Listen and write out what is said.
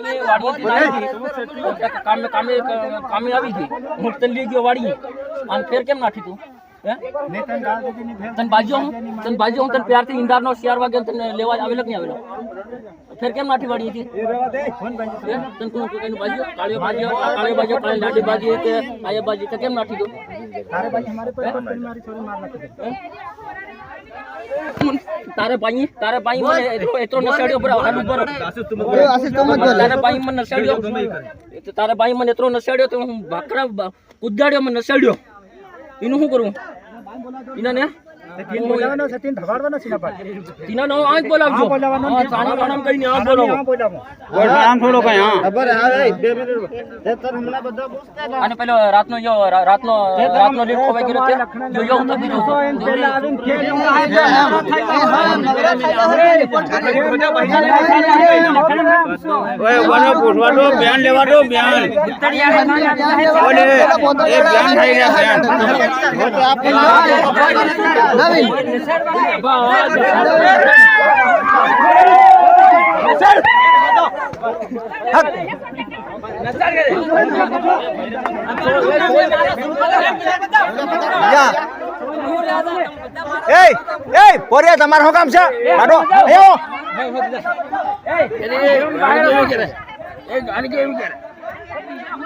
party વાડીઓથી આવી હતી કામે આવી હતી હું તને લઈ ગયો વાડી આમ ફેર કેમ નાખી તું તને બાજુ હું તને પ્યારથી ઈંદારનો 4 વાગે તને લેવા આવેલો કે નહીં આવેલો ફેર કેમ નાખી વાડી હતી તને તું એનું બાજુ કાળી બાજુ લાડી બાજુ કે આયા બાજુ તો કેમ નાખી તું તારે ભાઈ મને એટલો નસાડ્યો બરાબર તારે ભાઈ મને એટલો નસાડ્યો તો હું ભાકરા કુદાડ્યો મને નસાડ્યો એનું શું કરું એના ને બોલાવવાનો છે તીન ધવાડવાનો છે ના તીના નો આજ બોલાવજો સાના નામ કઈ ને આ બોલાવો નામ થોડો કઈ હા ખબર આવે 2 મિનિટ એ તને હમણાં બધા પૂછતા અને પેલો રાતનો લીડ ખોવાઈ ગયો છે જો યો તો બીજો તો આવીને ખેલ ઓય વનો પૂછવાનો બેન લેવાનો બેન ઓલે એ બેન થઈ રહ્યા બેન તમારે શું કામ છે